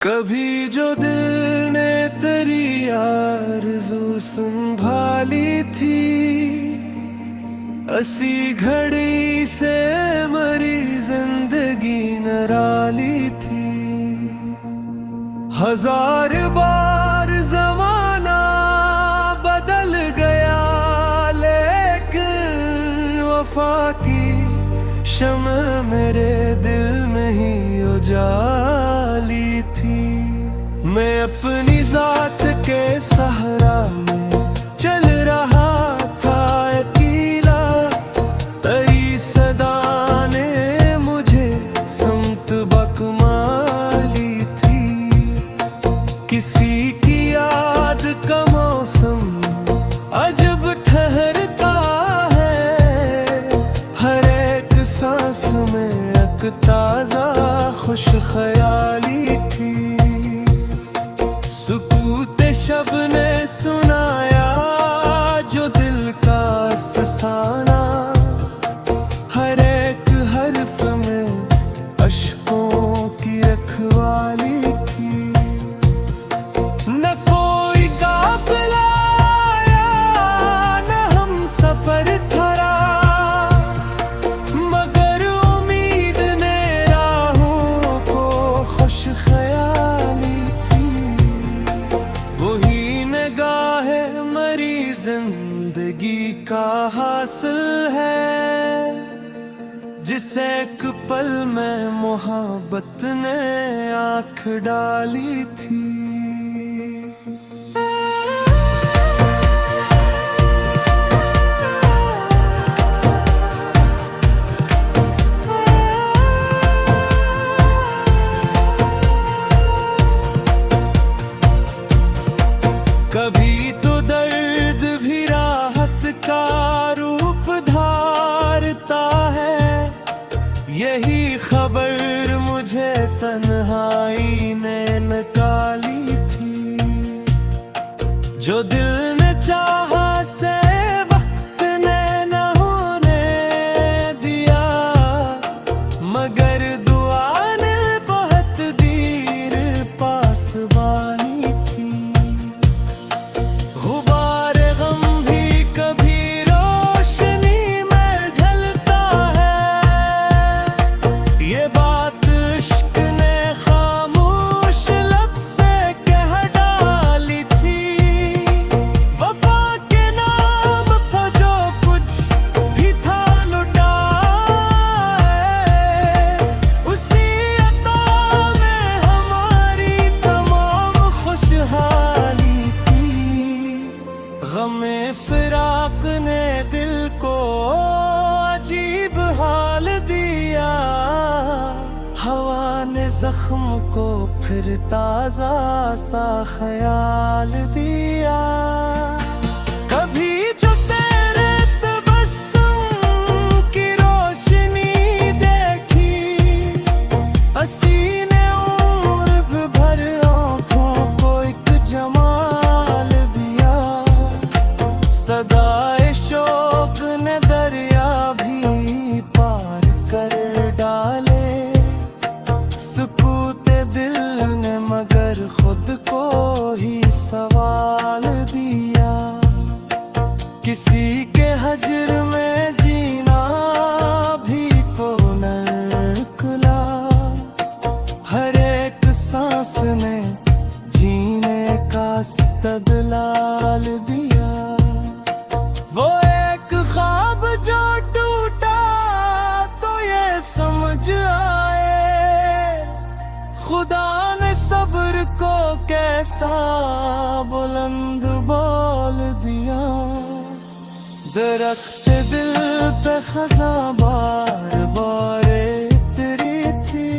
कभी जो दिल ने तेरी आरज़ू संभाली थी, असी घड़ी से मरी जिंदगी निराली थी। हजार बार जमाना बदल गया, लेकिन वफा की शम्अ मेरे दिल में ही उजाली थी। मैं अपनी जात के सहारा में चल रहा था अकेला, तेरी सदा ने मुझे समत बकमाली थी। किसी की याद का मौसम अजब ठहरता है, हर एक सांस में एक ताजा खुश ख्याली थी। सुकूते शब ने सुनाया जो दिल का अफसाना, हर एक हर्फ में अश्कों की रखवाली थी। न कोई काफिला आया, न हम सफर थरा, मगर उम्मीद ने राहों को खुश ख्याली थी। वही निगाहे मरी जिंदगी का हासिल है, जिसे एक पल में मोहब्बत ने आँख डाली थी। कभी तो दर्द भी राहत का रूप धारता है, यही खबर मुझे तन्हाई ने निकाली थी। जो दिल ने चाहा से वक्त ने न होने दिया, मगर दुआ ने बहुत देर पास बानी थी। गुबार गम भी कभी रोशनी में ढलता है, ये बात इश्क ने खामोश लब से कह डाली थी। वफा के नाम पर जो कुछ भी था लुटाए, उसी अता में हमारी तमाम खुशहाली थी। गमे फिराक ने दिल को अजीब हाल दिया, हवा ने जख्म को फिर ताजा सा ख्याल दिया। कभी जो तेरे तबस्सुम की रोशनी देखी, हसीने उम्र भर आँखों को एक जमाल दिया। सदाए शौक ने दरिया भी पार कर डाले, सुकूते दिल ने मगर खुद को ही सवाल दिया। किसी के हजर में जीना भी पुनर्कुला, हर एक सांस ने जीने का इस्तदलाल दिया। वो एक ख्वाब जो टूटा तो ये समझ आए, खुदा ने सब्र को कैसा बुलंद बोल दिया। दरख्त दिल पे खज़ां बार बार उतरी थी,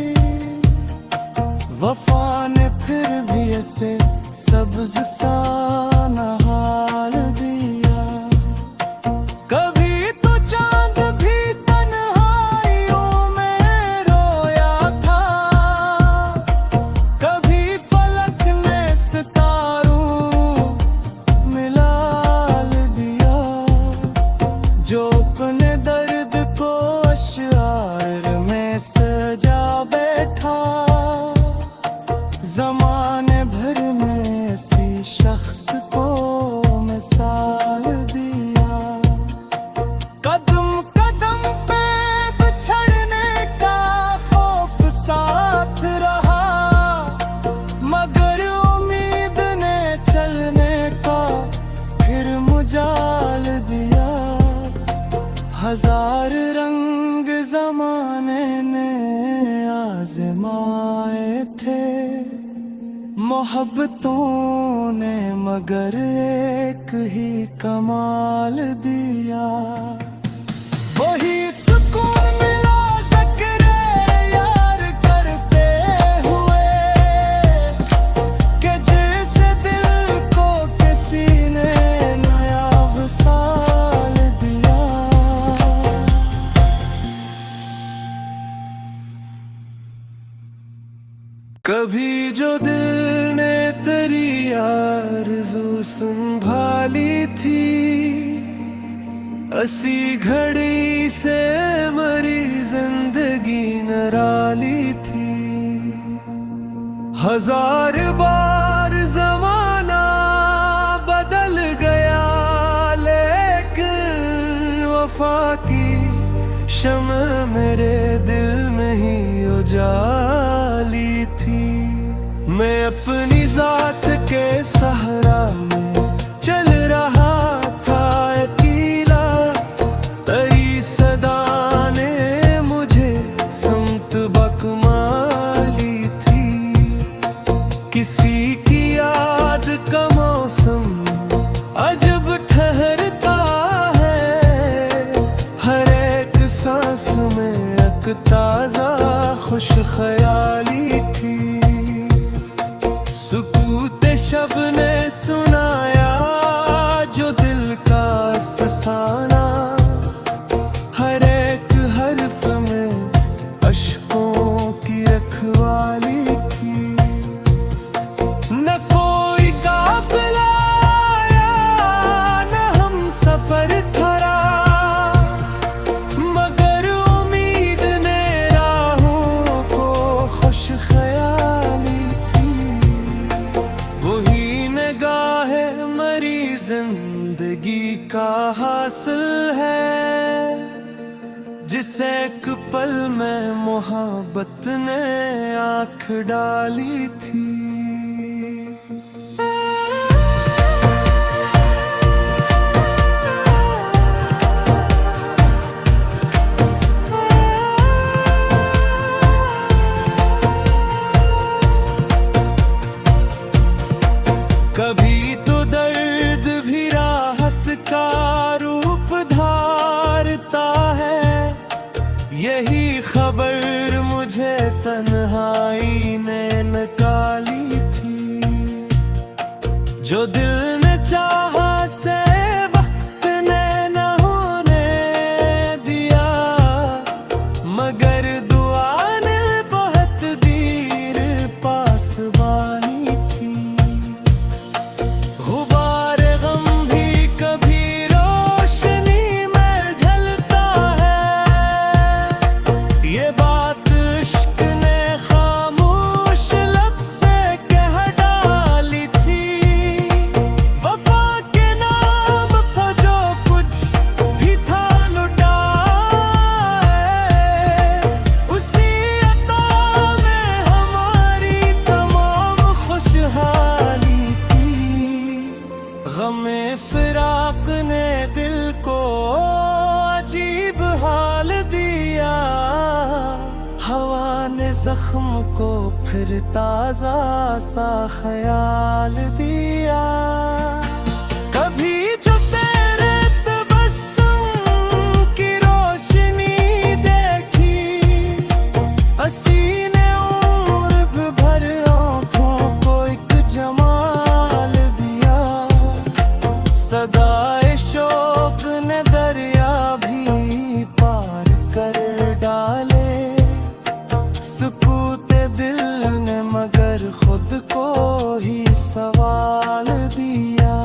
वफा ने फिर भी ऐसे सब्ज़ सा नहाल दिया। कभी तो चांद भी तन्हाइयों में रोया था, कभी फलक ने सितारों मिलाल दिया। जो अपने दर्द को अशआर में सजा बैठा, ज़माने जमाने भर में ऐसी शख्स को मिसाल दिया। कदम कदम पे बिछड़ने का खौफ साथ रहा, मगर उम्मीद ने चलने का फिर मुजाल दिया। हजार रंग जमाने ने आजमाए थे मोहब्बतों ने, मगर एक ही कमाल दिया। वही सुकून मिला ज़िक्र यार करते हुए, कि जिस दिल को किसी ने नया वसाल दिया। कभी जो दिल ने तेरी आरज़ू संभाली थी, असी घड़ी से मरी जिंदगी निराली थी। हजार बार जमाना बदल गया, लेकिन वफा की शम्अ मेरे दिल में ही उजाली थी। मैं अपनी जात के सहारा में चल रहा था अकेला, तेरी सदा ने मुझे समत बकमाली थी। किसी की याद का मौसम अजब ठहरता है, हर एक सांस में एक ताजा खुश ख्याली थी। सुकूत शब ने सुनाया जो दिल का अफसाना, हर एक हर्फ में अश्कों की रखवाली थी। न कोई काफिला आया, न हम सफर थरा, मगर उम्मीद ने राहों को खुश ख्याली थी। वही निगाह मरी जिंदगी का हासिल है, जिसे एक पल में मोहब्बत ने आँख डाली थी। कभी तो दर्द भी राहत का रूप धारता है, यही खबर मुझे तन्हाई ने निकाली थी। जो दिल ने चाहा से वक्त ने न होने दिया, मगर दुआ ने बहुत देर पास बानी थी। गुबार गम भी कभी रोशनी में ढलता है, ये बात इश्क ने खामोश लब से कह डाली थी। वफा के नाम पर जो कुछ भी था लुटा है, उसी अता में हमारी तमाम खुशहाली थी। गमे फिराक ने दिल को अजीब हाल दिया, हवा ने जख्म को फिर ताजा सा ख्याल दिया। कभी जो तेरे तबस्सुम की रोशनी देखी, हसी ने उम्र भर आँखों को एक जमाल दिया। सदाए शौक ने दरिया भी पार कर डाले, सुकूत दिल ने मगर खुद को ही सवाल दिया।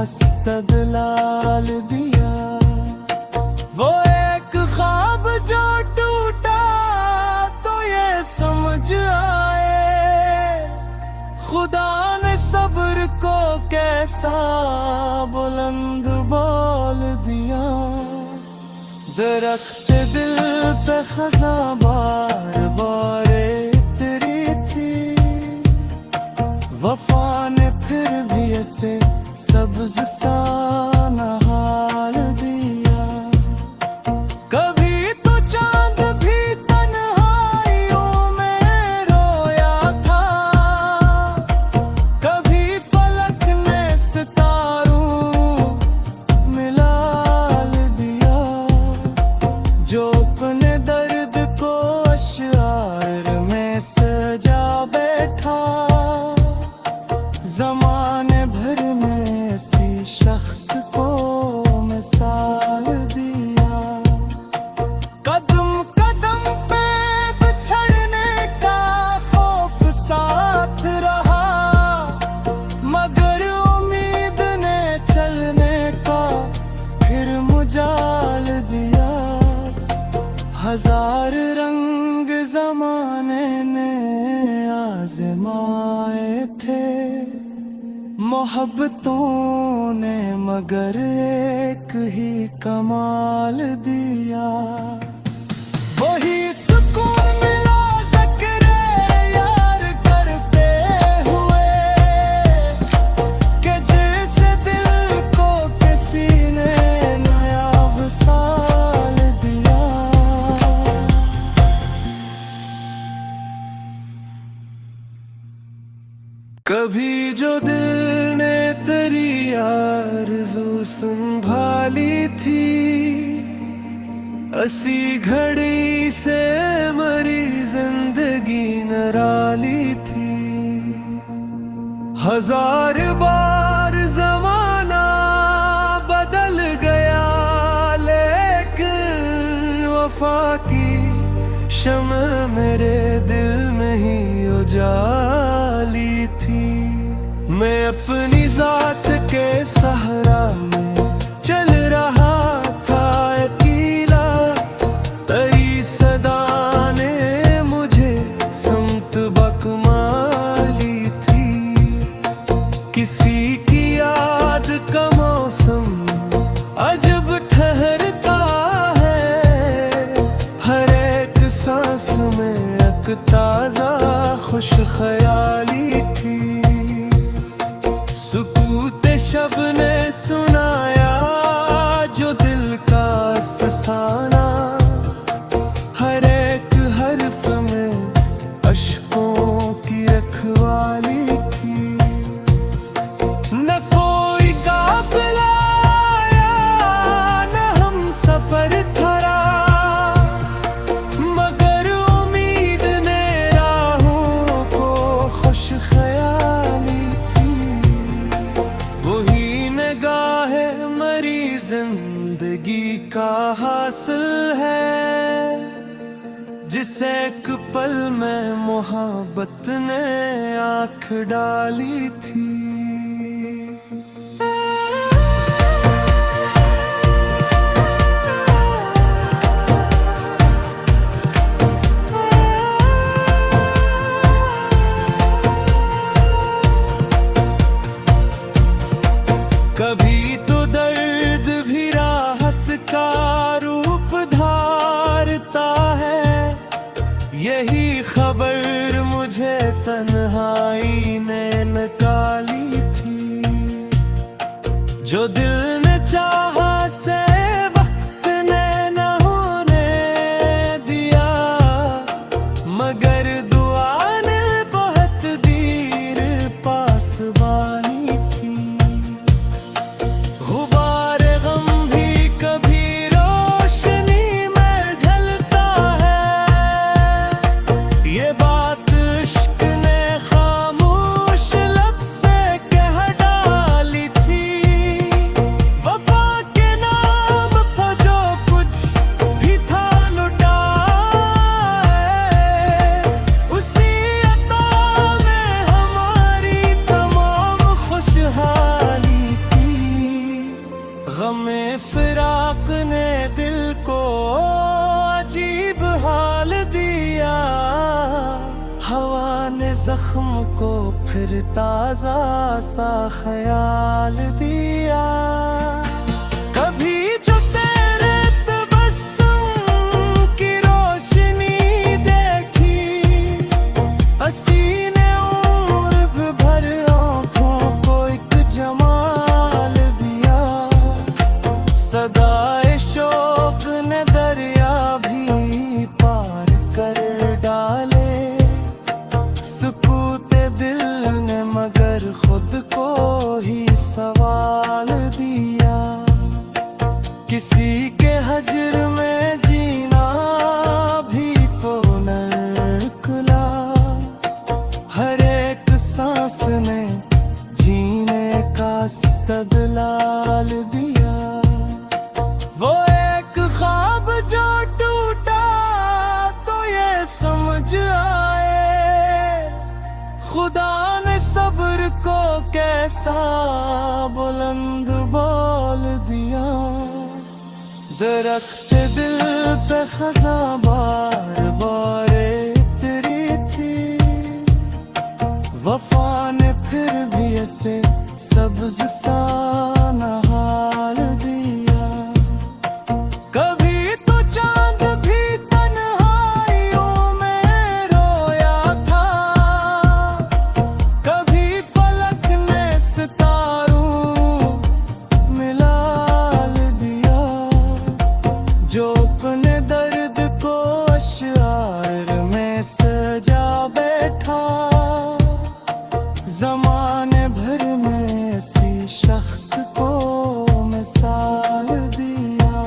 इस्तदलाल दिया। वो एक ख्वाब जो टूटा तो ये समझ आए, खुदा ने सब्र को कैसा बुलंद बोल दिया। दरख्त दिल पे खज़ा बार बार इतरी थी, वफा ने फिर भी ऐसे सब्ज़ सा नहाल दिया। कभी तो चांद भी तन्हाइयों में रोया था, कभी फलक ने सितारों मिलाल दिया। जो अपने दर्द को अशआर में सजा बैठा, ज़माने भर में ऐसी शख्स को मिसाल दिया। कदम कदम पे बिछड़ने का खौफ साथ रहा, मगर उम्मीद ने चलने का फिर मुजाल दिया। हजार रंग ज़माने ने आज़माए थे, मोहब्बतों ने मगर एक ही कमाल दिया। वही सुकून मिला ज़िक्र यार करते हुए, कि जिस दिल को किसी ने नया वसाल दिया। कभी जो दिल ने तेरी आरज़ू संभाली थी, असी घड़ी से मरी जिंदगी निराली थी। हजार बार ज़माना बदल गया, लेकिन वफा की शम्अ मेरे दिल में ही उजाली थी। मैं अपनी जात के सहारा में चल रहा था अकेला, तेरी सदा ने मुझे समत बकमाली थी। किसी की याद का मौसम अजब ठहरता है, हर एक सांस में एक ताज़ा खुश ख्याली थी। सुकूत शब ने सुनाया जो दिल का अफसाना, हर एक हर्फ में अश्कों की रखवाली थी। न कोई काफिला आया, न हम सफर थरा, मगर उम्मीद ने राहों को खुश ख्याली थी। वही निगाह मरी जिंदगी का हासिल है, जिसे एक पल में मोहब्बत ने आँख डाली थी। कभी तो दर्द भी राहत का रूप धारता है, यही खबर मुझे तन्हाई ने निकाली थी। जो दिल ने चाहा से वक्त ने न होने दिया, मगर दुआ ने बहुत देर पास बानी थी। गुबार गम भी कभी रोशनी में ढलता है, ये बात इश्क ने खामोश लब से कह डाली थी। गमे फिराक ने दिल को अजीब हाल दिया, हवा ने जख्म को फिर ताजा सा ख्याल दिया। कभी जो तेरे तबस्सुम की रोशनी देखी, हसीने उम्र भर आँखों को एक जमाल दिया। सदाए शौक ने दरिया भी पार कर डाले, सुकूते दिल ने मगर खुद को ही सवाल दिया। किसी के हजर में जीना भी तो नर्कला, हर एक सांस ने जीने का इस्तदलाल दिया। वो एक ख्वाब जो टूटा तो ये समझ आए, खुदा ने सब्र को कैसा बुलंद बोल दिया। दरख्त दिल पे खज़ां बार बार इतरी थी, वफा ने फिर भी ऐसे सब्ज़ सा नहाल दिया। कभी तो चांद भी तन्हाइयों में रोया था, कभी फलक ने सितारों मिलाल दिया। जो अपने दर्द को अशआर में सजा बैठा, ज़माने भर में ऐसी शख्स को मिसाल दिया।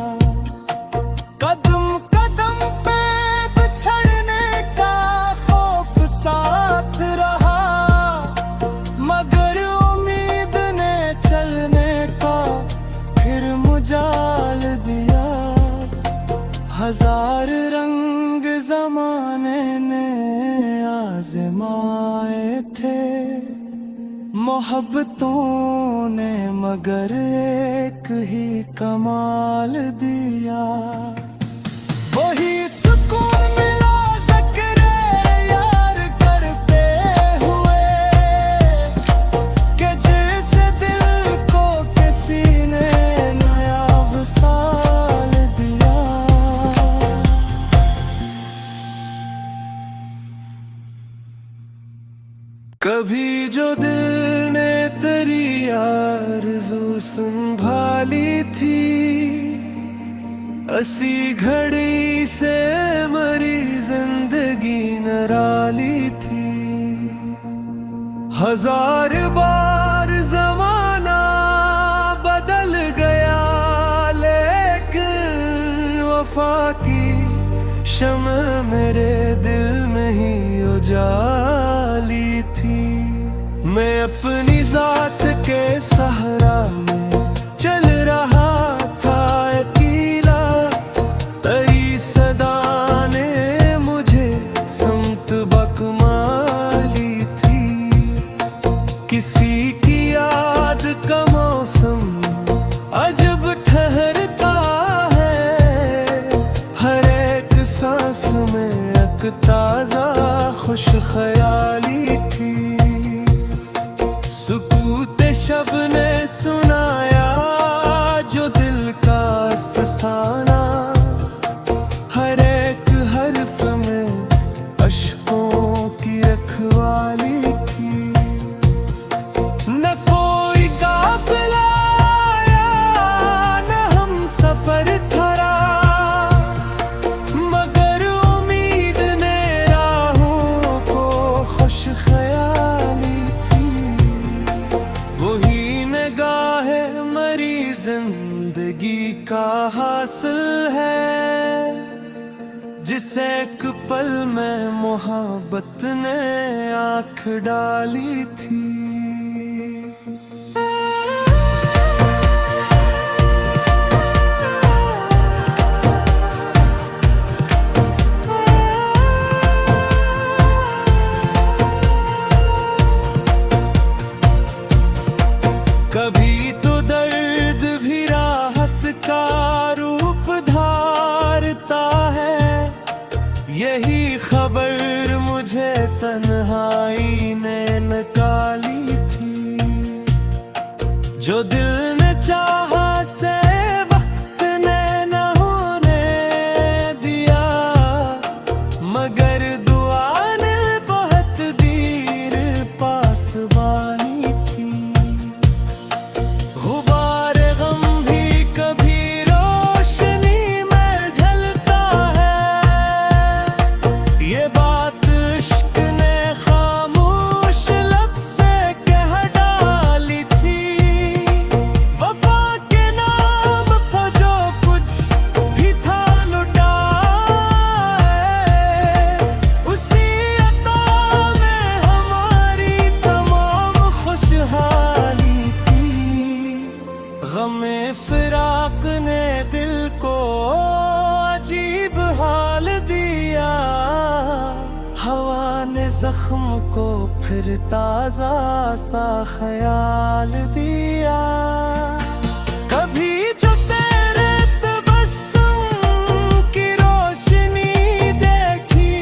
कदम कदम पे बिछड़ने का खौफ साथ रहा, मगर उम्मीद ने चलने का फिर मुजाल दिया। हजार रंग ज़माने ने आज़माए थे, मोहब्बतों ने मगर एक ही कमाल दिया। वही सुकून मिला ज़िक्र यार करते हुए, कि जिस दिल को किसी ने नया वसाल दिया। कभी जो दिल ने तेरी आरज़ू संभाली थी, असी घड़ी से मरी जिंदगी निराली थी। हजार बार ज़माना बदल गया, लेकिन वफा की शम्अ मेरे दिल में ही उजाली थी। मैं अपनी जात के सहारा में चल रहा था अकेला, तेरी सदा ने मुझे समत बकमाली थी। किसी की याद का मौसम अजब ठहरता है, हर एक सांस में एक ताजा खुश ख्याली थी। सुकूते शब ने सुनाया जो दिल का अफसाना, हर एक हर्फ में अश्कों की रखवाली थी। न कोई काफिला आया, न हम सफर थरा, मगर उम्मीद ने राहों को खुश ख्याली थी। वही निगाह मरी जिंदगी का हासिल है, जिसे एक पल में मोहब्बत ने आँख डाली थी। कभी तो दर्द भी राह जो दिल ने चाहा से वक्त ने न होने दिया, मगर दुआ ने बहुत देर पासवानी थी। गुबार गम भी कभी रोशनी में ढलता है, ये बात इश्क ने खामोश लब से कह डाली थी। वफा के नाम पर जो कुछ भी था लुटाए, उसी अता में हमारी तमाम खुशहाली थी। गमे फिराक ने दिल को अजीब हाल दिया, हवा ने जख्म को फिर ताजा सा ख्याल दिया। कभी जो तेरे तबस्सुम की रोशनी देखी,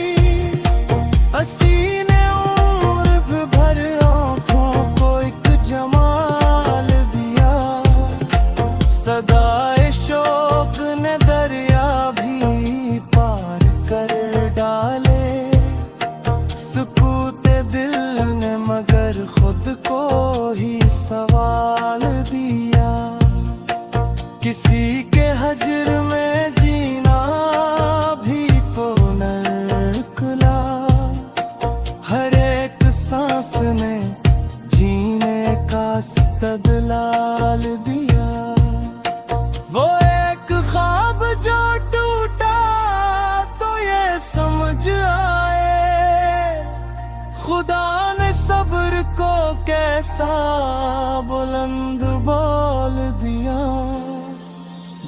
हसीने उम्र भर आँखों को एक जमाल दिया। सदाए शौक ने दरिया भी पार कर डाले, सुकूते दिल ने मगर खुद को ही सवाल दिया। किसी के हजर में जीना भी पुनर्कला, हर एक सांस ने जीने का इस्तदलाल दिया। वो एक ख्वाब जो टूटा तो ये समझ आए, खुदा ने सब्र को कैसा बुलंद बोल दिया।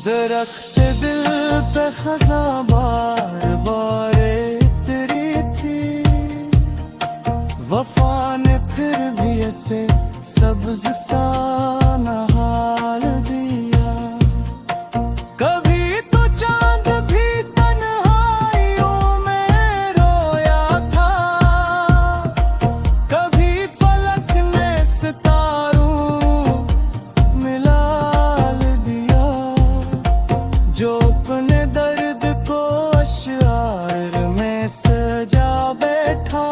दरख्त दिल पे खज़ां बार बार इतरी थी, वफा ने फिर भी ऐसे सब्ज़ सा नहाल दिया। कभी तो चांद भी तन्हाइयों में रोया था, कभी फलक ने सितारों मिलाल दिया। जो अपने दर्द को अशआर में सजा बैठा,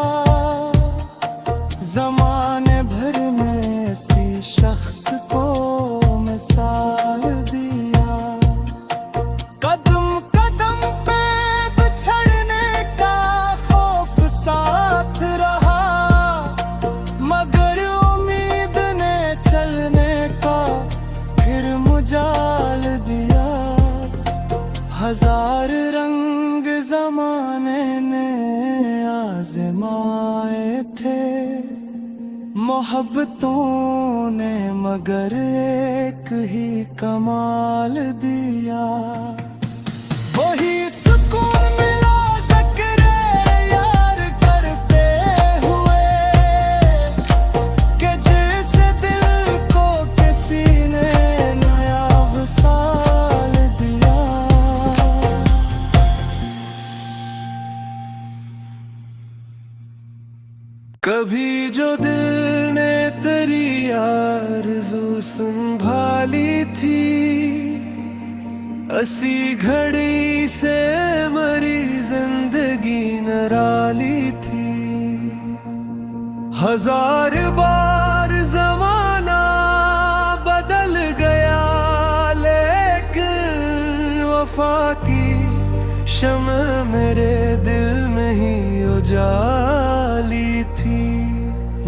ज़माने भर में ऐसी शख्स को मिसाल दिया। कदम कदम पे बिछड़ने का खौफ साथ रहा, मगर उम्मीद ने चलने का फिर मुजाल दिया। हजार रंग ज़माने ने आज़माए थे, मोहब्बतों ने मगर एक ही कमाल दिया। वही सुकून मिला ज़िक्र यार करते हुए, कि जिस दिल को किसी ने नया वसाल दिया। कभी जो दिल ने तेरी आरज़ू संभाली थी, असी घड़ी से मरी जिंदगी नराली थी। हजार बार जमाना बदल गया, लेकिन वफा की शम्अ मेरे दिल में ही उजाली थी।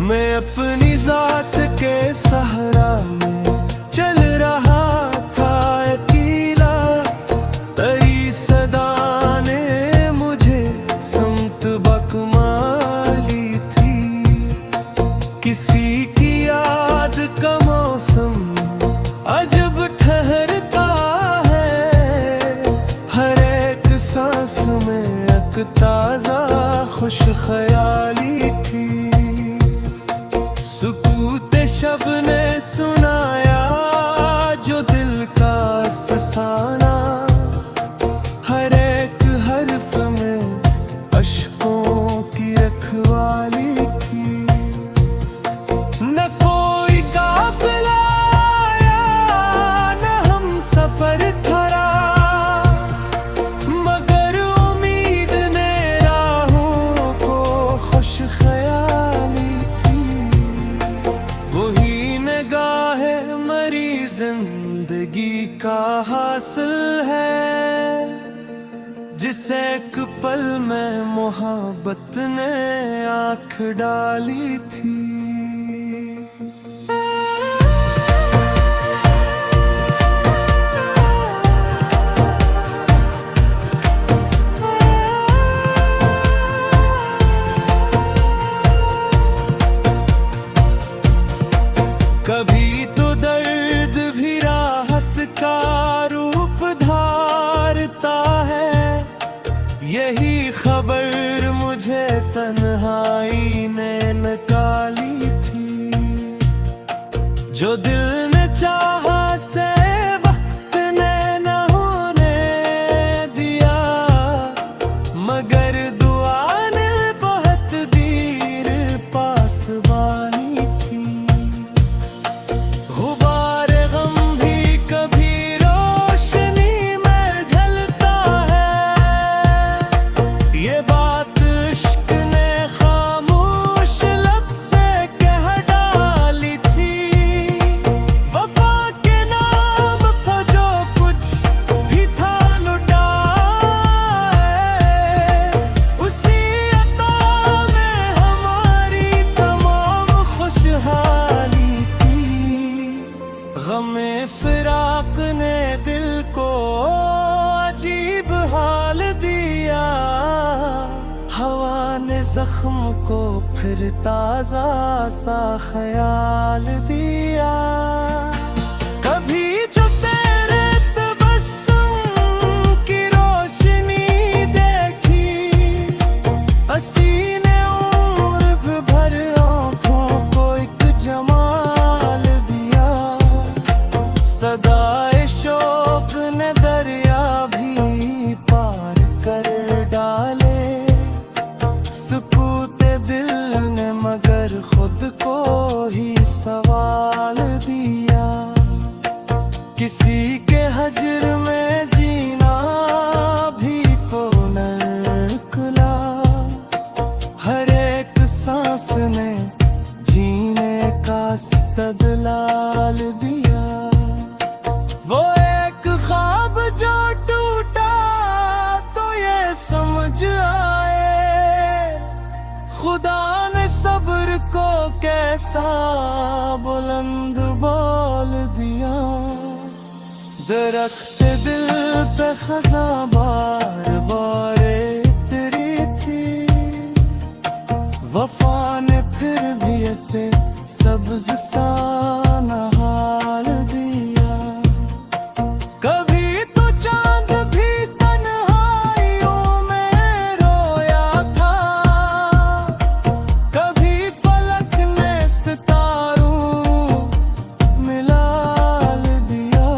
मैं अपनी जात के सहरा में चल रहा था अकेला, तेरी सदा ने मुझे समत बकमाली थी। किसी की याद का मौसम अजब ठहरता है, हर एक सांस में एक ताजा खुश ख्याली थी। सुकूते शब ने सुनाया जो दिल का फसाना, हर एक हर्फ में अश्कों की रखवाली थी। न कोई काफिला जिंदगी का हासिल है, जिसे एक पल में मोहब्बत ने आँख डाली थी। कभी तो दर्द भी राहत का रूप धारता है, यही खबर मुझे तन्हाई ने निकाली थी। जो दिल ने चाहा से वक्त ने न होने दिया, मगर दुआ ने बहुत देर पास बानी थी। गुबार गम भी कभी रोशनी में ढलता है, ये बात इश्क ने खामोश लब से कह डाली थी। वफा के नाम पर जो कुछ भी था लुटाए, उसी अता में हमारी तमाम खुशहाली थी। गमे फिराक ने दिल को अजीब हाल दिया, हवा ने जख्म को फिर ताजा सा ख्याल दिया। कभी जो तेरे तबस्सुम की रोशनी देखी, हसीने उम्र भर आँखों को एक जमाल दिया। सदाए शौक ने दरिया भी पार कर डाले, सुकूते दिल ने मगर खुद को ही सवाल दिया। किसी के हजर में जीना भी तो नर्कला, हर एक सांस ने जीने का इस्तदलाल दिया। वो एक ख्वाब जो टूटा तो ये समझ आए, खुदा ने सब्र को कैसा बुलंद बोल दिया। दरख्त दिल पे खज़ां बार बार उतरी थी, वफा ने फिर भी ऐसे सब्ज़ सा नहाल दिया। कभी तो चांद भी तन्हाइयों में रोया था, कभी फलक ने सितारों मिलाल दिया।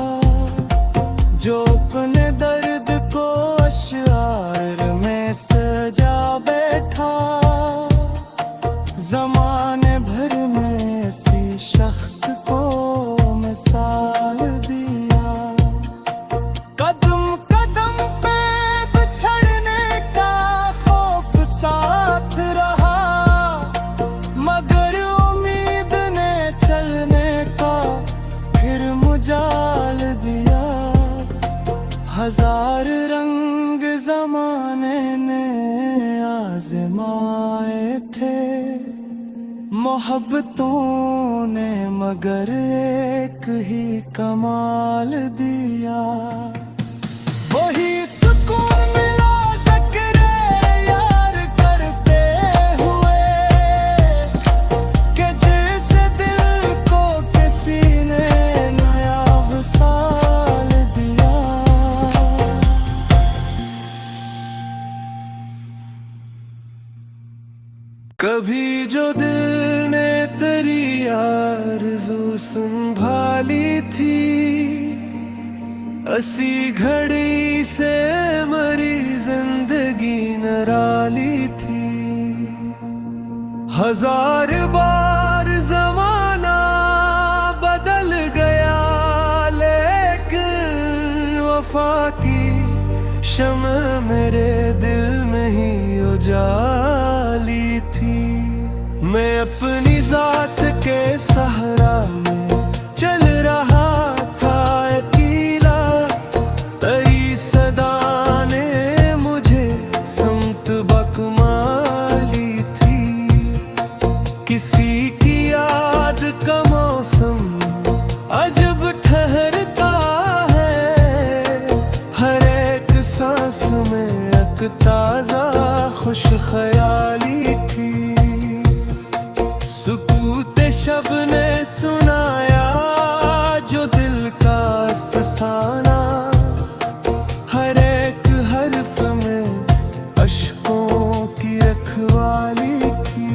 जो अपने दर्द को अशआर में सजा बैठा, ज़माने भर में ऐसी शख्स को मिसाल दिया। कदम कदम पे बिछड़ने का खौफ साथ रहा, मगर उम्मीद ने चलने का फिर मुजाल दिया। हजार रंग ज़माने ने आज़माए थे, मोहब्बतों ने मगर एक ही कमाल दिया। वही सुकून मिला ज़िक्र यार करते हुए, कि जिस दिल को किसी ने नया वसाल दिया। कभी जो दिल ने तेरी आरज़ू संभाली थी, असी घड़ी से मरी जिंदगी निराली थी। हजार बार जमाना बदल गया, लेकिन वफा की शम्अ मेरे दिल में ही उजाली थी। मैं अपनी जात के सहारा में चल रहा ख्याली थी। सुकूते शब ने सुनाया जो दिल का अफसाना, हर एक हर्फ में अश्कों की रखवाली थी।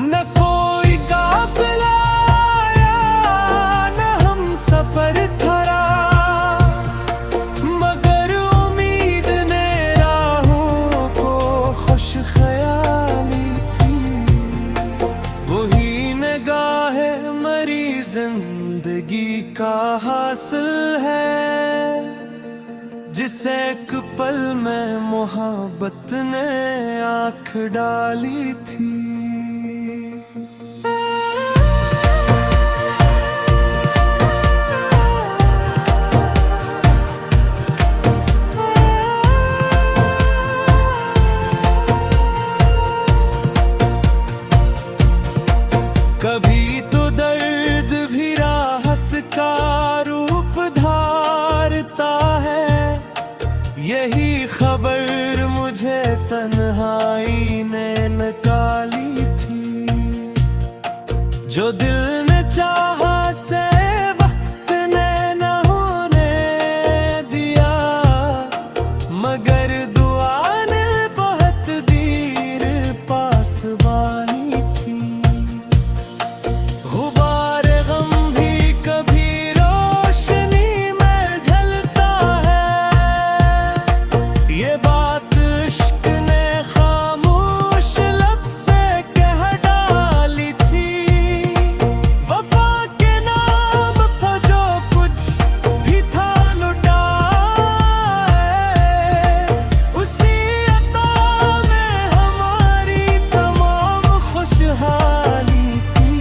न कोई काफिला आया, न हम सफर थरा, मगर उम्मीद ने राहों को खुश ख्याली थी। वही निगाह मरी जिंदगी का हासिल है, जिसे एक पल में मोहब्बत ने आँख डाली थी। कभी तो दर्द भी राहत का रूप धारता है, यही खबर मुझे तन्हाई ने निकाली थी। जो दिल ने चाहा से वक्त ने न होने दिया, मगर दुआ ने बहुत देर पास बानी थी। गुबार गम भी कभी रोशनी में ढलता है, ये बात इश्क ने खामोश लब से कह डाली थी। वफा के नाम पर जो कुछ भी था लुटा है, उसी अता में हमारी तमाम खुशहाली थी।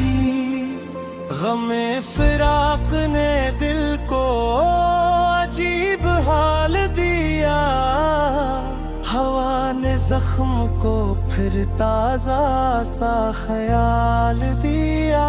गमे फिराक ने दिल को अजीब हाल दिया, हवा ने जख्म को फिर ताजा सा ख्याल दिया।